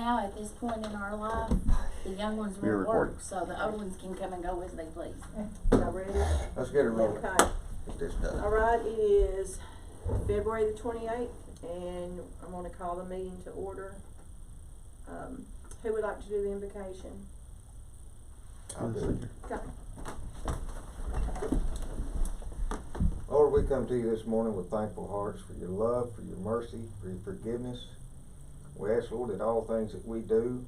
now, at this point in our life, the young ones You're will recording. work, so the old ones can come and go as they please. Y'all ready? Let's get it rolling. Okay. Get this done. All right, it is February the 28th, and I'm gonna call the meeting to order. Who would like to do the invocation? I'll do it. Okay. Lord, we come to you this morning with thankful hearts for your love, for your mercy, for your forgiveness. We ask, Lord, that all things that we do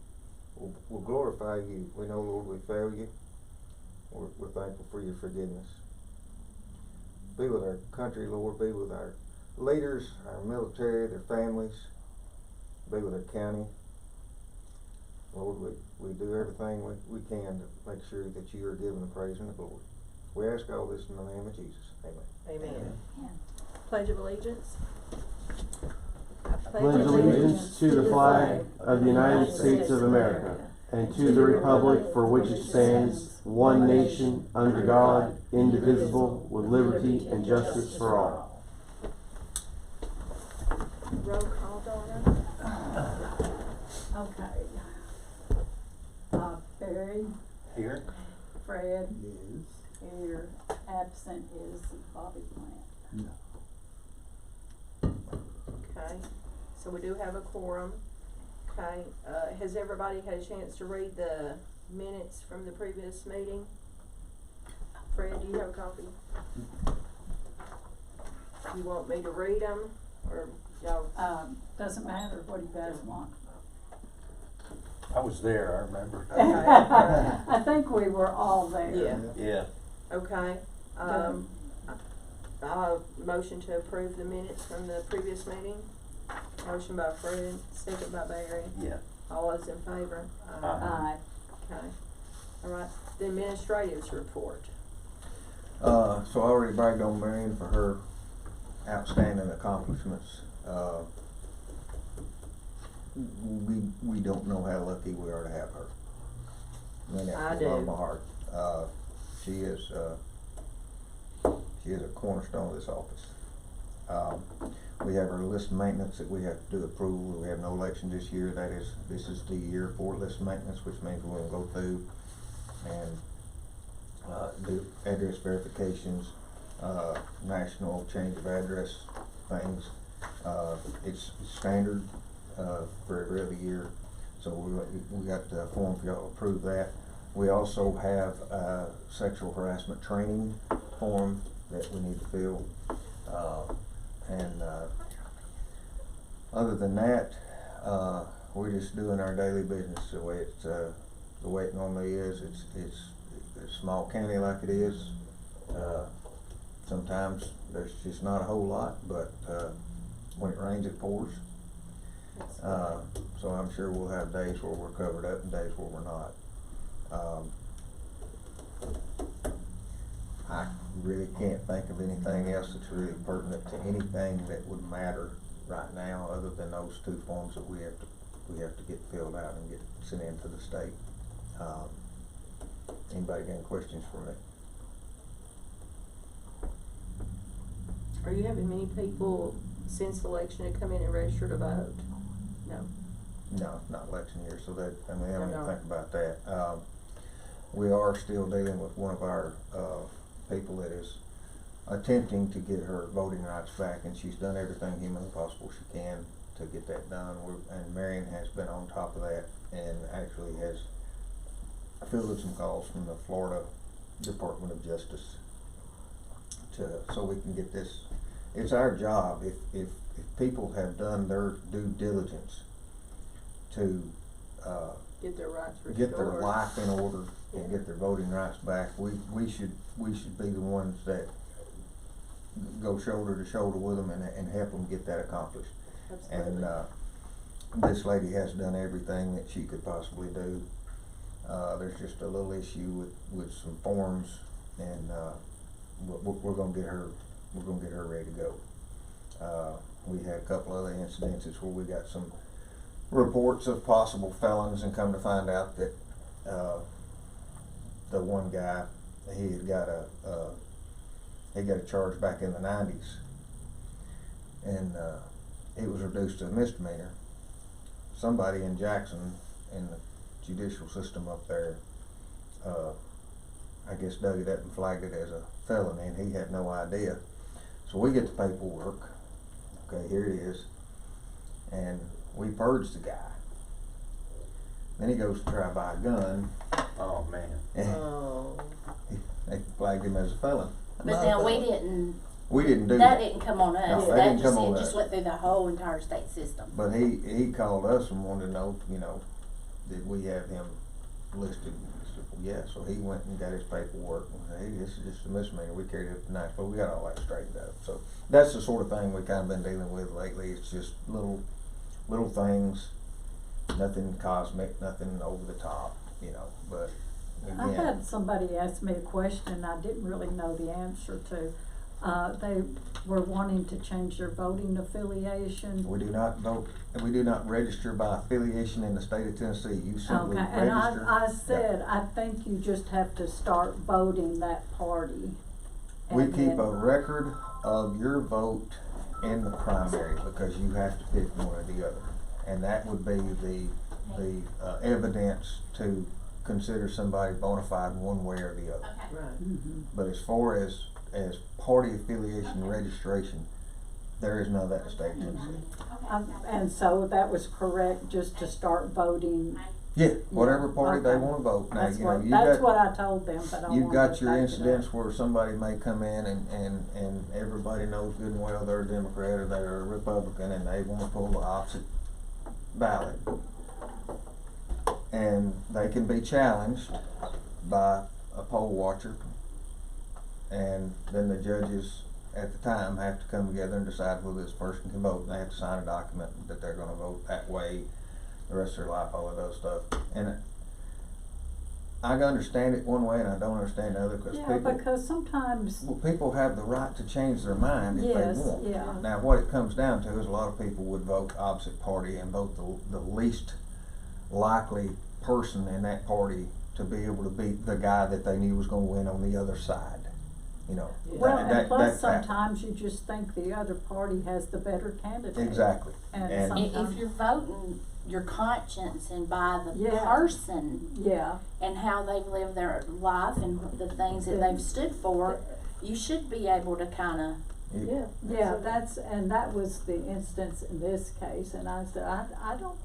will glorify you. We know, Lord, we fail you. We're thankful for your forgiveness. Be with our country, Lord. Be with our leaders, our military, their families. Be with our county. Lord, we do everything we can to make sure that you are given the praise and the glory. We ask all this in the name of Jesus. Amen. Amen. Yeah. Pledge of allegiance. Pledge allegiance to the flag of the United States of America and to the republic for which it stands, one nation, under God, indivisible, with liberty and justice for all. Roll call, Donna. Okay. Barry, Here? Fred, Yes. here, absent is Bobby Plant. Okay, so we do have a quorum. Okay, has everybody had a chance to read the minutes from the previous meeting? Fred, do you have a copy? You want me to read them, or y'all? Doesn't matter what you guys want. I was there, I remember. Okay. I think we were all there. Yeah. Yeah. Okay, motion to approve the minutes from the previous meeting. Motion by Fred, second by Barry. Yeah. All those in favor? Aye. Okay, all right, the administrative's report. So I already bragged on Marion for her outstanding accomplishments. We don't know how lucky we are to have her. I mean that I from the bottom of do. my heart. She is a cornerstone of this office. We have our list maintenance that we have to do approval. We have no election this year. This is the year for list maintenance, which means we're gonna go through and do address verifications, national change of address things. It's standard for every other year, so we got the form for y'all to approve that. We also have a sexual harassment training form that we need to fill, and other than that, we're just doing our daily business the way it normally is. It's a small county like it is. Sometimes there's just not a whole lot, but when it rains, it pours. So I'm sure we'll have days where we're covered up and days where we're not. I really can't think of anything else that's really pertinent to anything that would matter right now, other than those two forms that we have to get filled out and get sent into the state. Anybody got any questions for me? Are you having many people since election to come in and register to vote? No. No, not election year, so that, I mean, I don't even No. think about that. We are still dealing with one of our, people that is attempting to get her voting rights back, and she's done everything humanly possible she can to get that done. And Marion has been on top of that, and actually has fielded some calls from the Florida Department of Justice so we can get this. It's our job, if people have done their due diligence to Get their rights restored. get their life in order and Yeah. get their voting rights back, we should be the ones that go shoulder to shoulder with them and help them get that accomplished. Absolutely. And this lady has done everything that she could possibly do. There's just a little issue with some forms, and we're gonna get her ready to go. We had a couple other incidences where we got some reports of possible felons, and come to find out that the one guy, he got a charge back in the 90s, and it was reduced to a misdemeanor. somebody in Jackson, in the judicial system up there, I guess dug it up and flagged it as a felony, and he had no idea. So we get the paperwork, okay, here it is, and we purge the guy. Then he goes to try to buy a gun, Oh, man. and Oh, they flagged him as a felon. But now we didn't, We didn't do that that. didn't come on us, No, that that didn't just, come on it just us. went through the whole entire state system. But he called us and wanted to know, you know, did we have him listed? I said, well, yeah, so he went and got his paperwork and said, hey, this is just a misdemeanor, we carried it up to night, but we got all that straightened up. So that's the sort of thing we kinda been dealing with lately, it's just little things, nothing cosmic, nothing over the top, you know, but I again, had somebody ask me a question I didn't really know the answer to. They were wanting to change their voting affiliation. we do not vote, and we do not register by affiliation in the state of Tennessee, you simply Okay, and register. I said, I think you just have to start voting that party. We And keep then- a record of your vote in the primary, because you have to pick one or the other. And that would be the evidence to consider somebody bona fide one way or the other. right. Mhm. But as far as party affiliation registration, there is none of that in the state of Tennessee. And so that was correct, just to start voting. Yeah, whatever party they Okay. wanna vote. Now, That's you know, what, you that's got, what I told them, but I you've wanted got to your back it up. incidents where somebody may come in and everybody knows good and well they're a Democrat or they're a Republican and they wanna pull the opposite ballot. And they can be challenged by a poll watcher. And then the judges at the time have to come together and decide whether this person can vote. And they have to sign a document that they're gonna vote that way the rest of their life, all of those stuff. And I can understand it one way and I don't understand the other, cause Yeah, people, because sometimes, well, people have the right to change their mind if yes, they want. yeah. Now, what it comes down to is a lot of people would vote opposite party and vote the least likely person in that party to be able to beat the guy that they knew was gonna win on the other side, you know. Well, That- and that- plus that's happened. sometimes you just think the other party has the better candidate. Exactly. And And- If sometimes, you're voting your conscience and by the Yeah. person yeah, and how they've lived their life and the things that they've stood for, you should be able to kinda, Yeah. yeah, and that was the instance in this case, and I said, I don't,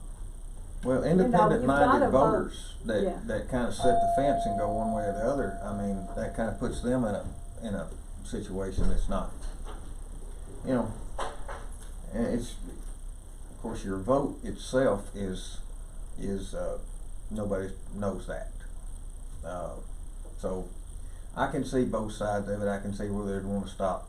Well, you've independent gotta minded vote. voters Yeah. that kinda set the fence and go one way or the other, I mean, that kinda puts them in a situation that's not, you know, and it's, of course, your vote itself is, nobody knows that. So, I can see both sides of it, I can see where they'd wanna stop,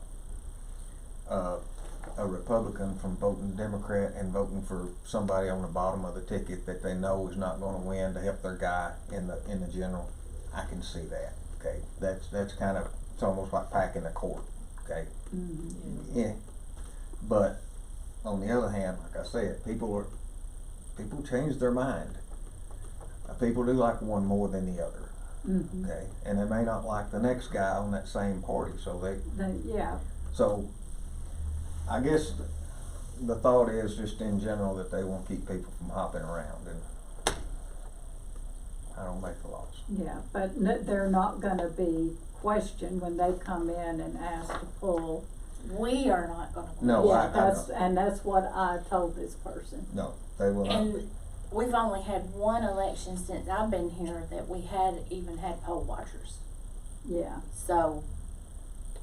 a Republican from voting Democrat and voting for somebody on the bottom of the ticket that they know is not gonna win to help their guy in the general. I can see that, okay? That's kind of, it's almost like packing a court, okay? Yeah, but on the other hand, like I said, people change their mind. People do like one more than the other, mhm. okay? And they may not like the next guy on that same party, so Yeah, so, I guess the thought is just in general that they won't keep people from hopping around, and I don't make the laws. yeah, but they're not gonna be questioned when they come in and ask to pull. we are not gonna. No, Yeah, I and that's what I told this person. No, they will not. And we've only had one election since I've been here that we had even had poll watchers, Yeah, so,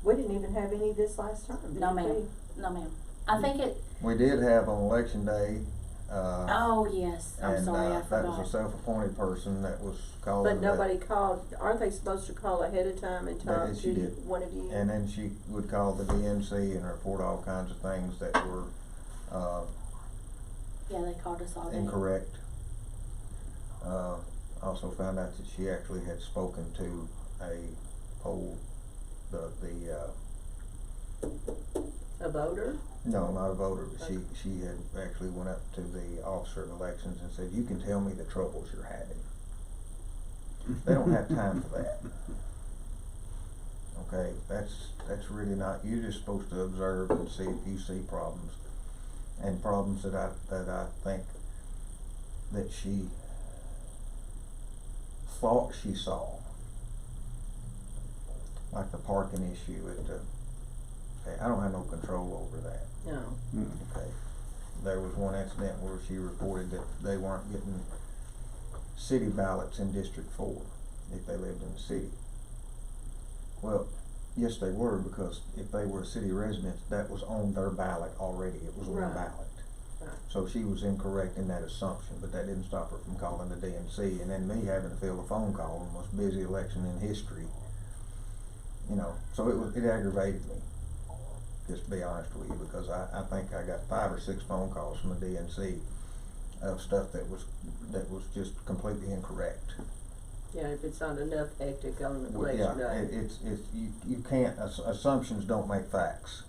We didn't even have any this last time, did no we? ma'am, no ma'am. I think it, We did have on election day, oh yes, I'm and, sorry, I that was a forgot. self-appointed person that was called. But nobody called, aren't they supposed to call ahead of time and talk Yes, she to did. one of you? And then she would call the DNC and report all kinds of things that were, Yeah, they called us all day. incorrect. Also found out that she actually had spoken to a poll, A voter? no, not a voter, but she had actually went up to the officer of elections and said, you can tell me the troubles you're having. They don't have time for that. Okay, that's really not, you're just supposed to observe and see if you see problems. And problems that I think that she thought she saw. Like the parking issue at the, okay, I don't have no control over that, No, okay? There was one incident where she reported that they weren't getting city ballots in District 4 if they lived in the city. Well, yes, they were, because if they were city residents, that was on their ballot already, it was on the Right. ballot. Right. So she was incorrect in that assumption, but that didn't stop her from calling the DNC, and then me having to field a phone call on the most busy election in history. You know, so it aggravated me, just to be honest with you, because I think I got 5 or 6 phone calls from the DNC of stuff that was just completely incorrect. yeah, if it's not enough hectic on the Well, election yeah, day. it's, you can't, assumptions don't make facts,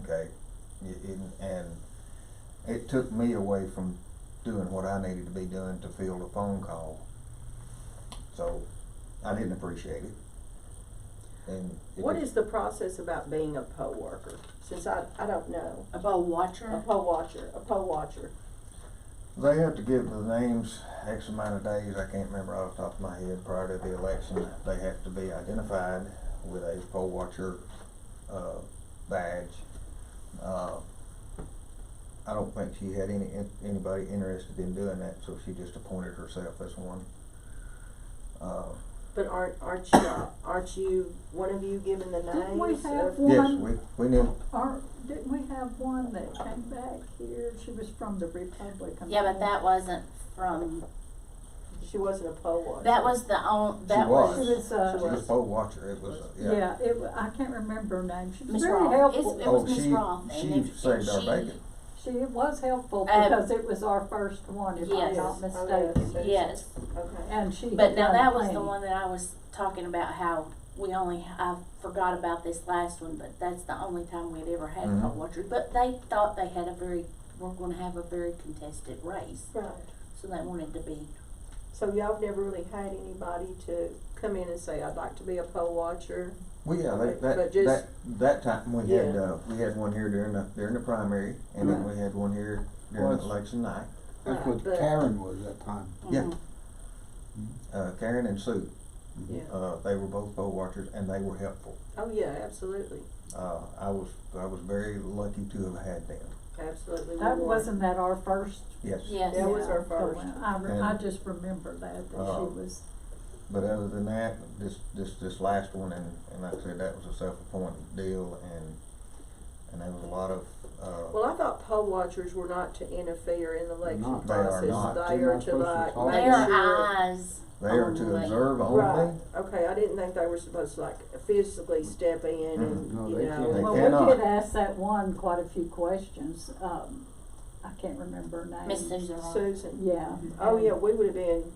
okay? And it took me away from doing what I needed to be doing to field a phone call. So, I didn't appreciate it. And it What was- is the process about being a poll worker? Since I don't know. A poll watcher? A poll watcher. They have to give the names X amount of days, I can't remember off the top of my head, prior to the election. They have to be identified with a poll watcher, badge. I don't think she had anybody interested in doing that, so she just appointed herself as one. But aren't you, one of you given the names? Didn't we have of- one? Yes, we knew, Didn't we have one that came back here? She was from the Republican. Yeah, but that wasn't from, She wasn't a poll watcher. that was the that was. She was, she was a poll watcher, it was, yeah, I can't remember her name. She was Miss very Roth. helpful. It was Oh, Miss Roth, and she if- saved our she- bacon. She was helpful Uh, because it was our first one, if I'm Yes. not Oh, yes. mistaken. Yes, Okay. And she but had now done that was the plenty. one that I was talking about, how I forgot about this last one, but that's the only time we'd ever had a poll Mhm. watcher. But they thought they had were gonna have a very contested race, Right. so they wanted to be. So y'all have never really had anybody to come in and say, I'd like to be a poll watcher? Well, yeah, But just- that time we had, Yeah. we had one here during the primary, and then Right. we had one here during Well, the election night. That's Right, what but- Karen was that time. Yeah. Mhm. Karen and Sue, Yeah. they were both poll watchers, and they were helpful. Oh, yeah, absolutely. I was very lucky to have had them. Absolutely. That, we were. wasn't that our first? Yes. Yes. That was Yeah, our so, first. I And- just remember that she was, But other than that, this last one, and like I said, that was a self-appointed deal, and there was a lot of, Well, I thought poll watchers were not to interfere in the election Not. They are process. not. They They're are not to supposed to like talk. make They are sure. eyes. they are to only. observe only. Right, okay, I didn't think they were supposed to like physically step in and, No, you they know. can't. They well, cannot. we did ask that one quite a few questions, I can't remember her name. Miss Susan Roth. Susan. Yeah. Oh, yeah, we would have been,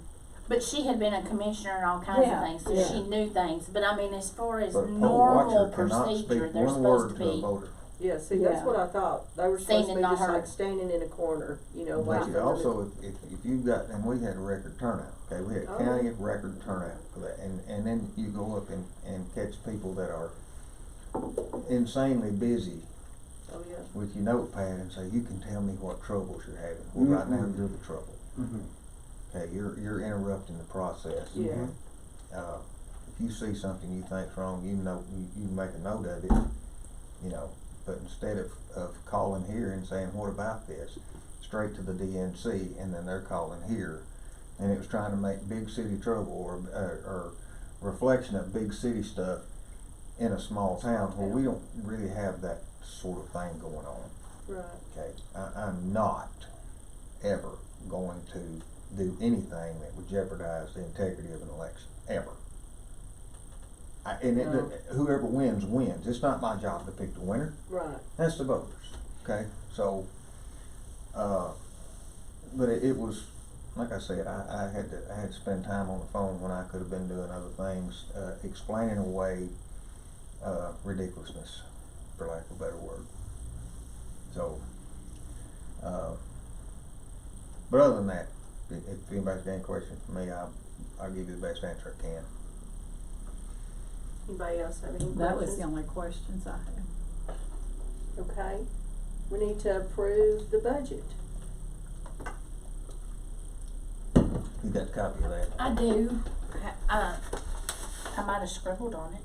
But she had been a commissioner and all kinds Yeah, of things, so yeah. she knew things. But I mean, as far as But a poll normal watcher cannot procedure, speak they're one supposed word to to a be. voter. yeah, see, that's Yeah. what I thought. They were Seen supposed to and be not just heard. like standing in a corner, you know, But waiting you for them also, if you got, and we had a record turnout, okay, we had Oh. county record turnout for that, and then you go up and catch people that are insanely busy Oh, yeah. with your notepad and say, you can tell me what troubles you're having. Well, right now, Mhm. you're the trouble. Okay, you're interrupting the process. Yeah. If you see something you think's wrong, you make a note of it, you know, but instead of calling here and saying, what about this? Straight to the DNC, and then they're calling here, and it was trying to make big city trouble or reflection of big city stuff in a small town where we don't really have that sort of thing going on. Right. Okay, I'm not ever going to do anything that would jeopardize the integrity of an election, ever. No. Whoever wins, wins. It's not my job to pick the winner. Right. That's the voters, okay? So, but it was, like I said, I had to spend time on the phone when I could have been doing other things, explaining away, ridiculousness, for lack of a better word. So, but other than that, if anybody's got any questions for me, I'll give you the best answer I can. Anybody else have any questions? That was the only questions I had. Okay, we need to approve the budget. You got a copy of that? I do. I might have scribbled on it,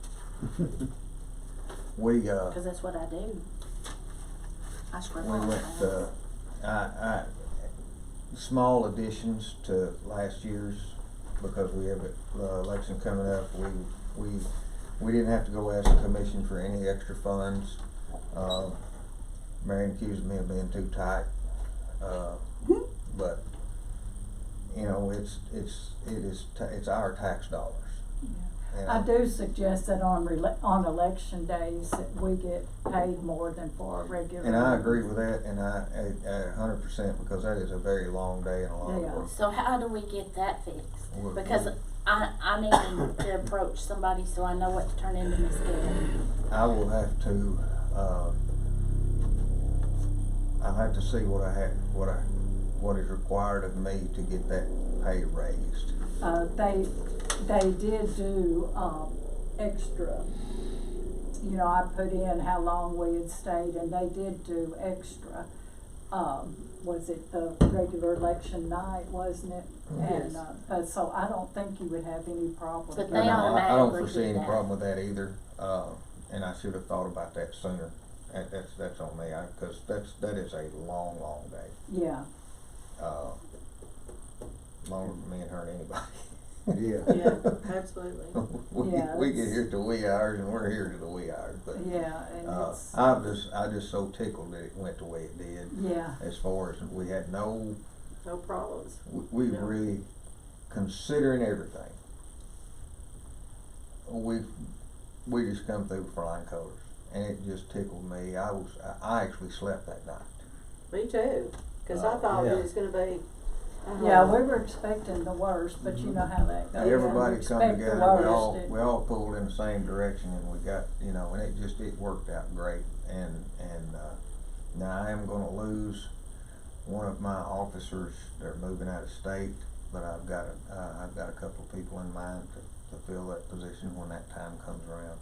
We, cause that's what I do. I scribble we on went, it. small additions to last year's, because we have the election coming up, we didn't have to go ask the commission for any extra funds. Marion accused me of being too tight, but, you know, it's our tax dollars. And I do suggest that on election days that we get paid more than for our regular. And I agree with that, and I 100%, because that is a very long day and a lot of Yeah. work. So how do we get that fixed? We're- Because I need to approach somebody so I know what to turn into Miss Gail. I will have to, I'll have to see what is required of me to get that pay raised. They did do, extra. You know, I put in how long we had stayed and they did do extra. Was it the regular election night, wasn't it? Yes. And, so I don't think you would have any problem. But with they that. I don't automatically foresee do any that. problem with that either, and I should have thought about that sooner. That's on me, cause that is a long, long day. Yeah, Longer for me and her than anybody. Yeah, absolutely. Yeah, We get it's- here till wee hours and we're here till the wee hours, but, yeah, and it's, I just so tickled that it went the way it did. yeah, As far as, we had no, No problems. we No. really, considering everything, we just come through flying colors, and it just tickled me. I actually slept that night. Me too, cause I thought Yeah. it was gonna be. yeah, we were expecting the worst, but you know how that goes. Everybody You come expect the together, worst, and- we all pulled in the same direction, and we got, you know, and it worked out great, and, now I am gonna lose one of my officers. They're moving out of state, but I've got a couple of people in mind to fill that position when that time comes around.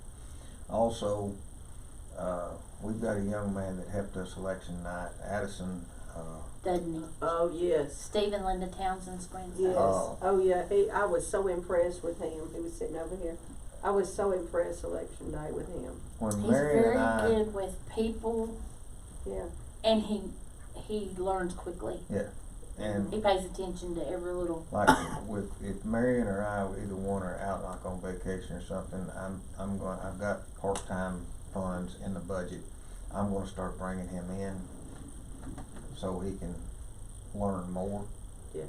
Also, we've got a young man that helped us election night, Addison, Doesn't he? Oh, yes. Stephen Linda Townsend's grandson. Yes. Oh. Oh, yeah, I was so impressed with him. He was sitting over here. I was so impressed election day with him. when He's Marion very and I, good with people, Yeah. and he learns quickly. and He pays attention to every little. like if Marion or I, either one are out like on vacation or something, I've got part-time funds in the budget. I'm gonna start bringing him in so he can learn more. Yeah.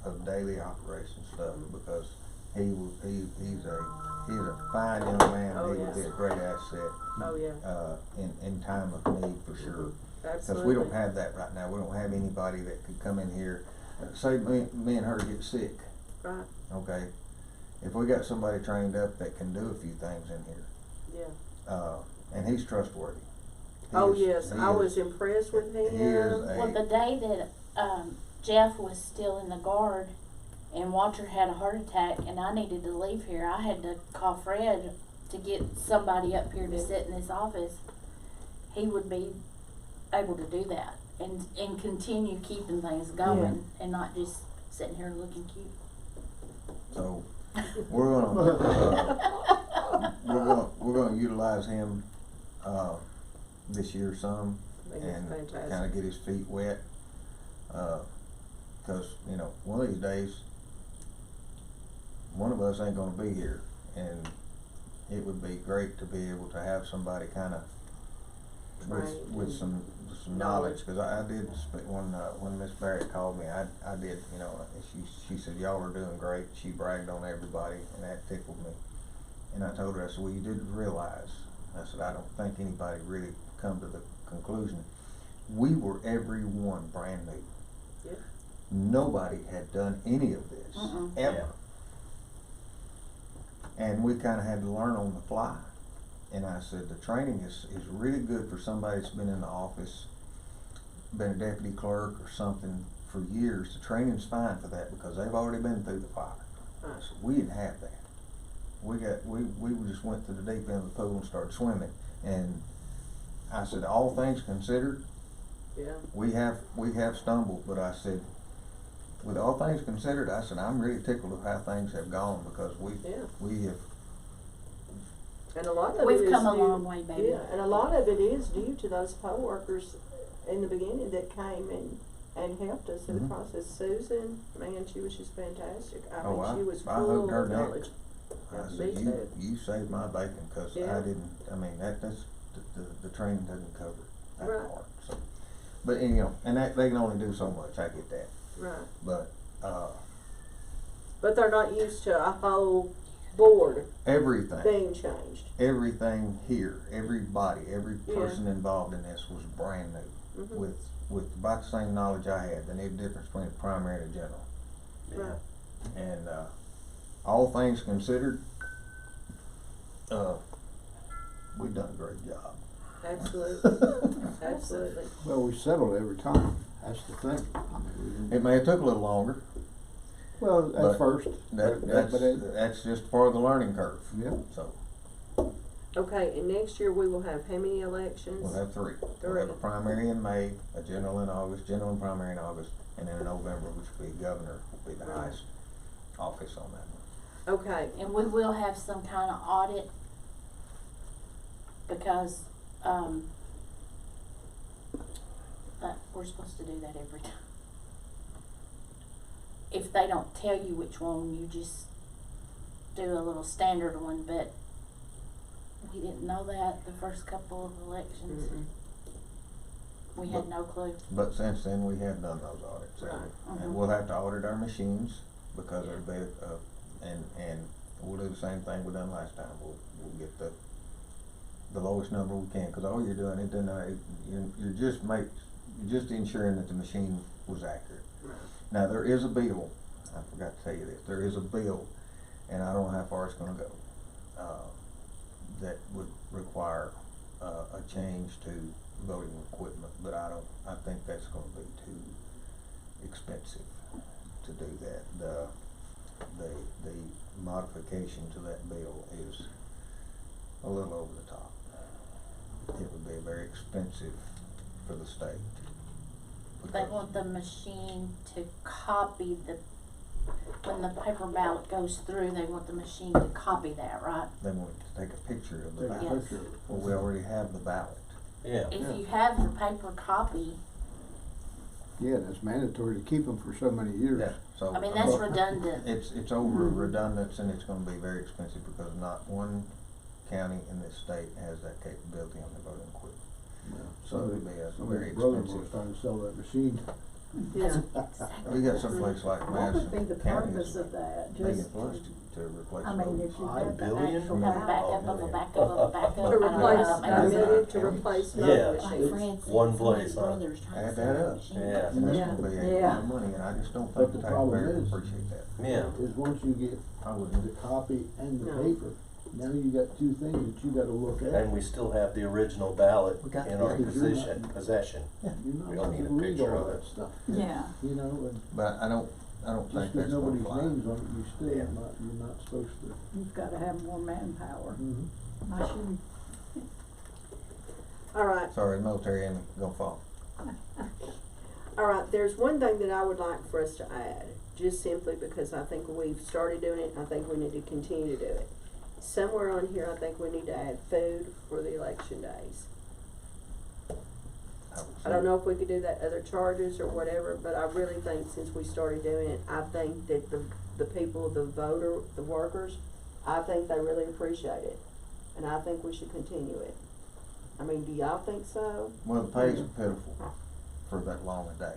Of daily operation stuff, because he's a fine young man. Oh, He would be yes. a great asset, Oh, yeah. in time of need for sure. Cause Absolutely. we don't have that right now. We don't have anybody that could come in here, say me and her get sick, Right, okay? If we got somebody trained up that can do a few things in here, yeah. and he's trustworthy. Oh, He is- yes, he I is- was impressed with him. He is Well, the day that Jeff was still in the guard and Walter had a heart attack and I needed to leave here, I had to call Fred to get somebody up here to sit in this office. He would be able to do that and continue keeping things going and not just sitting here looking cute. So, we're gonna utilize him, this year some, I think and it's fantastic. kinda get his feet wet. Cause, you know, one of these days, one of us ain't gonna be here, and it would be great to be able to have somebody kinda Trained with and some knowledge, cause I did, when Miss Barrett called me, I did, you know, she said, y'all are doing great. She bragged on everybody, and that tickled me. And I told her, I said, well, you didn't realize, I said, I don't think anybody really come to the conclusion. We were everyone brand new. Yep. Nobody had done any of this, Mm-mm. ever. And we kinda had to learn on the fly. And I said, the training is really good for somebody that's been in the office, been a deputy clerk or something for years. The training's fine for that, because they've already been through the fire. I Right. said, we didn't have that. We just went to the deep end of the pool and started swimming. And I said, all things considered, Yeah. we have stumbled, but I said, with all things considered, I said, I'm really tickled with how things have gone, because Yeah. we have, And a lot of it We've is come a due- long way, baby. Yeah, and a lot of it is due to those poll workers in the beginning that came and helped us in the Mhm. process. Susan, man, she was just fantastic. I Oh, mean, she was I full hugged her of neck. knowledge. I Yeah, said, me you, too. you saved my bacon, cause Yeah. I didn't, I mean, that's, the training doesn't cover that Right. part, so. But, and, you know, and that, they can only do so much, I get that, Right. but, But they're not used to a whole board everything, being changed. everything here, everybody, every Yeah. person involved in this was brand new, Mhm. with about the same knowledge I had, the only difference between primary and general. Right. And, all things considered, we've done a great job. Absolutely. Absolutely. Well, we settled every time, that's the thing. It may have took a little longer, Well, but at first, that's just part of the learning curve, yeah, so. Okay, and next year we will have how many elections? We'll have three. We'll Three. have a primary in May, a general in August, general and primary in August, and then in November, which will be governor, will be the Right. highest office on that one. Okay, And we will have some kind of audit because, but we're supposed to do that every time. If they don't tell you which one, you just do a little standard one, but we didn't know that the first couple of elections. Mm-mm. We had no clue. But since then, we have done those audits, Right. and we'll have to audit our machines because of the, and we'll do the same thing we done last time. We'll get the lowest number we can, cause all you're doing, you're just ensuring that the machine was accurate. Right. Now, there is a bill, I forgot to tell you this, there is a bill, and I don't know how far it's gonna go, that would require, a change to voting equipment, but I think that's gonna be too expensive to do that. The modification to that bill is a little over the top. It would be very expensive for the state. They want the machine to copy when the paper ballot goes through, they want the machine to copy that, right? They want to take a picture of the take a ballot. Yes. picture. Well, we already have the ballot. Yeah. If you have the paper copy, Yeah, that's mandatory to keep them for so many years. Yeah, so. I mean, that's redundant. It's over redundant, and it's gonna be very expensive because not one county in this state has that capability on their voting equipment. Yeah. So it would be a Some of very his brother-in-law's expensive. trying to sell that machine. Yeah. We got someplace like What would Madison be the County purpose is of that? million Just, plus to replace I mean, those. if you $5 have the billion? actual Have a ballot. backup of a backup of a backup. To I don't know, replace, maybe I it's- needed to replace Yeah. both My machines. friend said One some of place, his huh? brothers trying to Add sell that a up. machine. Yeah. And that's gonna be a lot Yeah. of money, and I just don't But think the the problem taxpayers is- appreciate that. Yeah. Is once you get I the wouldn't. copy and the No. paper, now you got two things that you gotta look at. And we still have the original ballot We got in that. our Because you're not- possession. You're not We don't need a gonna read picture all of that it. stuff. Yeah. You know, and But I don't just think because that's gonna nobody's fly. name's on it, you still Yeah. you're not supposed to. You've gotta have more manpower. Mm-hmm. I shouldn't, All right, Sorry, military ain't gonna fall. all right, there's one thing that I would like for us to add, just simply because I think we've started doing it, and I think we need to continue to do it. Somewhere on here, I think we need to add food for the election days. I don't know if we could do that other charges or whatever, but I really think since we started doing it, I think that the people, the workers, I think they really appreciate it. And I think we should continue it. I mean, do y'all think so? Well, the pay's pitiful for that long a day.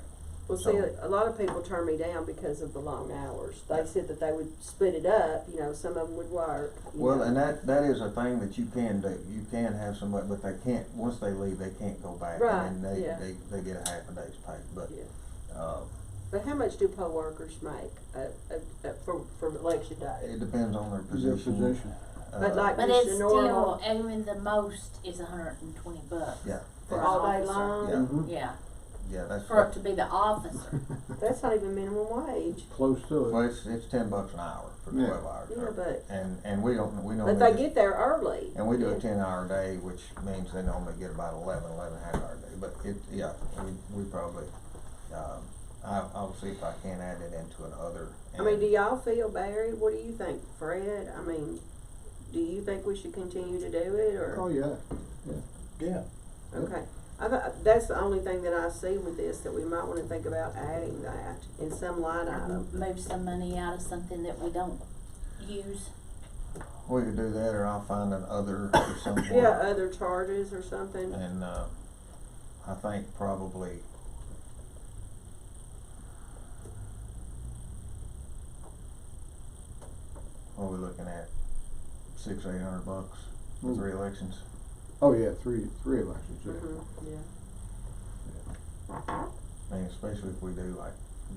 Well, see, So- a lot of people turn me down because of the long hours. They said that they would split it up, you know, some of them would work. you Well, know. and that is a thing that you can do. You can have somebody, but they can't, once they leave, they can't go back. Right, And then yeah. they get a half a day's pay, but, Yeah. But how much do poll workers make, for election day? it depends on their Your position. position. But like But just it's a still, normal, I mean, the most is $120 Yeah. for an all day officer. long? Yeah. Mhm. Yeah, Yeah, that's. for it to be the officer. That's not even minimum wage. Close to Well, it. it's $10 an hour for Yeah. 12 hours. Yeah, but, And we normally but they just- get there early. And we do Yeah. a 10-hour day, which means they normally get about 11 and a half hour day, but we probably, I'll see if I can add it into another. I mean, do y'all feel, Barry, what do you think, Fred? I mean, do you think we should continue to do it, or? Oh, yeah. Yeah. Okay, I thought, that's the only thing that I see with this, that we might wanna think about adding that in some line item. Move some money out of something that we don't use. We could do that, or I'll find an other or somewhere. Yeah, other charges or something. And, I think probably, what are we looking at, $600-800 for Mm. 3 elections? Oh, yeah, three elections, yeah. Yeah. I mean, especially if we do like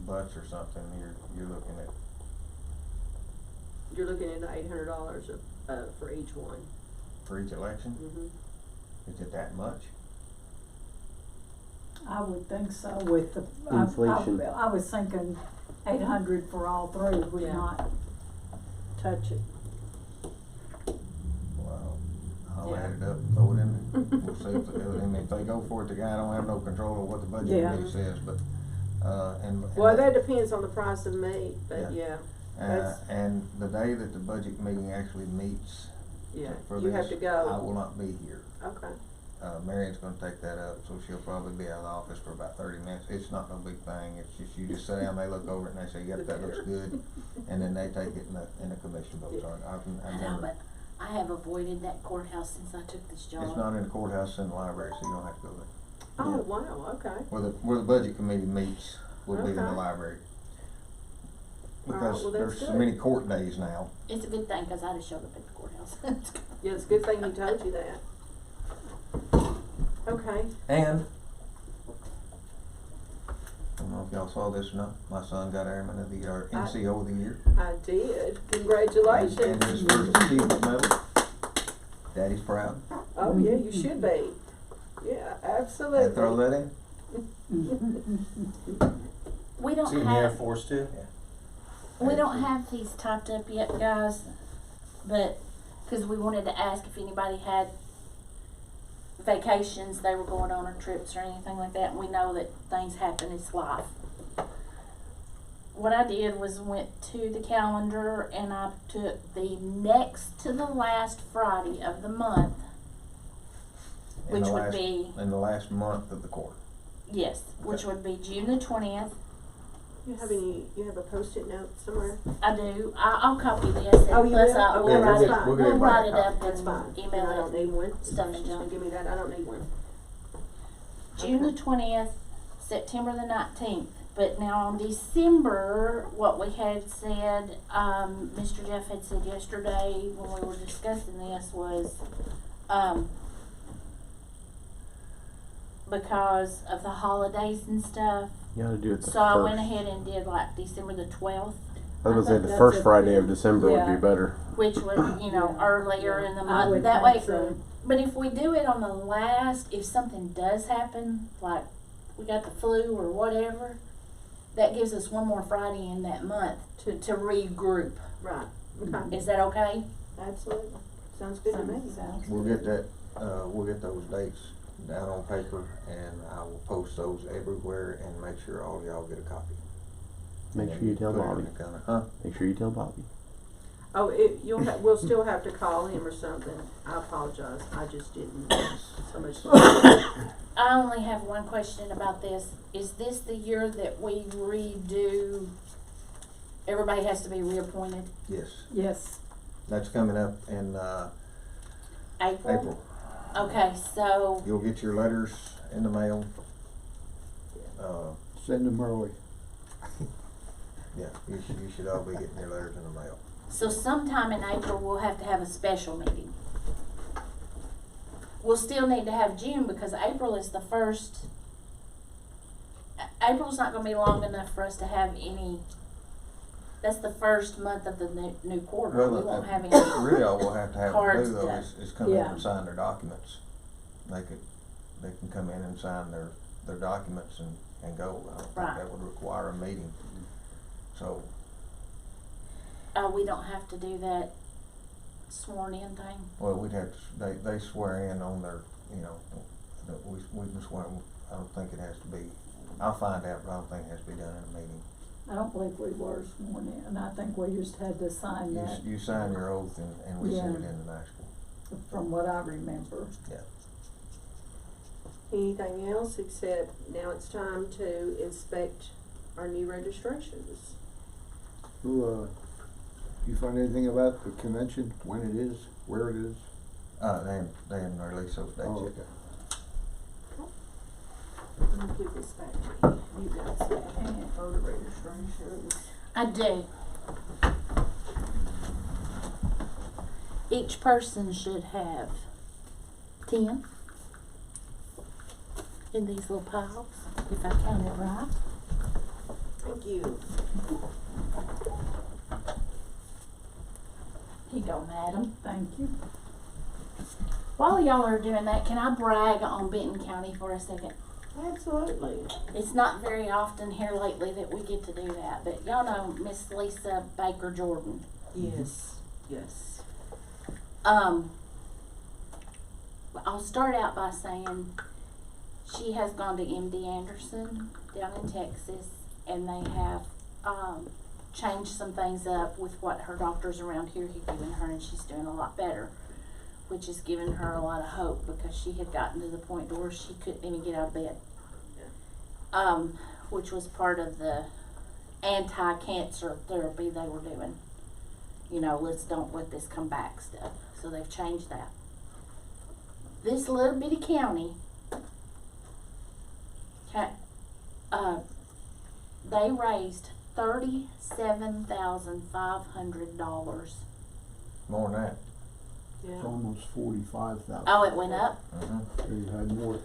butts or something, you're looking at, You're looking at $800 for each one. for each election, Mhm. is it that much? I would think so with the. Inflation. I was thinking 800 for all three would Yeah. not touch it. Well, I'll Yeah. add it up, and throw it in there. We'll see if, and if they go for it, the guy don't have no control of what the budget Yeah. committee says, but, and. Well, that depends on the price of meat, but yeah, that's- And the day that the budget meeting actually meets yeah, for you this, have to I go. will not be here. Okay, Marion's gonna take that up, so she'll probably be out of the office for about 30 minutes. It's not no big thing, it's just, you just sit down, they look over it and they say, yep, that looks good, and then they take it and the commission votes on it. I've I know, never, but I have avoided that courthouse since I took this job. it's not in the courthouse, it's in the library, so you don't have to go there. oh, wow, okay. Where the budget committee meets would be in the Okay. library. All right, Because well, that's there's so good. many court days now. It's a good thing, cause I just showed up at the courthouse. Yeah, it's a good thing he told you that. Okay, And, I don't know if y'all saw this or not, my son got Airman of the Year, NCO of the Year. I did, congratulations. And his first achievement medal. Daddy's proud. Oh, yeah, you should be. Yeah, absolutely. And throw that in. We don't It's in the Air have, Force too. we don't have these typed up yet, guys, but, cause we wanted to ask if anybody had vacations they were going on or trips or anything like that, and we know that things happen, it's life. What I did was went to the calendar and I took the next to the last Friday of the month, In which the would last- be, In the last month of the quarter. yes, which would be June the 20th. You have a Post-it note somewhere? I do. I'll copy this and Oh, you plus will? I, Okay, we'll that's write it, fine. We'll get we'll everybody write a it copy. up That's fine. and I email don't it. need one. Stuff and Just junk. give me that, I don't need one. June the 20th, September the 19th. But now on December, what we had said, Mr. Jeff had said yesterday when we were discussing this was, because of the holidays and stuff, You gotta do it the so I went first. ahead and did like December the 12th, I was I gonna say think the that's first a Friday of good- December would yeah. be better. which was, you know, Yeah. earlier in the I month. would That way, think so. but if we do it on the last, if something does happen, like we got the flu or whatever, that gives us one more Friday in that month to regroup. Right, okay, Is that okay? absolutely. Sounds good to me. Sounds We'll good. get that, we'll get those dates down on paper and I will post those everywhere and make sure all y'all get a copy. Make sure you tell Put it in Bobby. the calendar. Huh? Make sure you tell Bobby. Oh, we'll still have to call him or something. I apologize, I just didn't have so much. I only have one question about this. Is this the year that we redo, everybody has to be reappointed? Yes, Yes, that's coming up in, April? April. Okay, so, You'll get your letters in the mail. Send them early. Yeah, you should all be getting your letters in the mail. so sometime in April, we'll have to have a special meeting. We'll still need to have June because April is the first. April's not gonna be long enough for us to have any. That's the first month of the new quarter. We won't have any. Really all we'll have to have them cards do though done. is come in Yeah. and sign their documents. They can come in and sign their documents and go. I don't think Right. that would require a meeting. So, We don't have to do that sworn in thing. well, we'd have to, they swear in on their, you know, we can swear, I don't think it has to be I'll find out, but I don't think it has to be done in a meeting. I don't believe we were sworn in, I think we just had to sign that, You sign your oath and we send it Yeah. in to Nashville. from what I remember. Yeah. Anything else, except now it's time to inspect our new registrations. Who, you find anything about the convention, when it is, where it is? They haven't released those dates Oh, yet. okay. Let me give this back to you. You guys have voter registrations. I do. Each person should have 10 in these little piles, if I count it right. Thank you. Here you go, madam. Thank you. While y'all are doing that, can I brag on Benton County for a second? Absolutely. It's not very often here lately that we get to do that, but y'all know Miss Lisa Baker Jordan. Yes, yes. I'll start out by saying she has gone to MD Anderson down in Texas, and they have changed some things up with what her doctors around here had given her, and she's doing a lot better, which has given her a lot of hope because she had gotten to the point where she couldn't even get out of bed. Which was part of the anti-cancer therapy they were doing. You know, don't let this come back stuff. So they've changed that. This little bitty county, they raised $37,500. More than that. Yeah. It's almost 45,000. Oh, it went up? Mm-hmm. They had more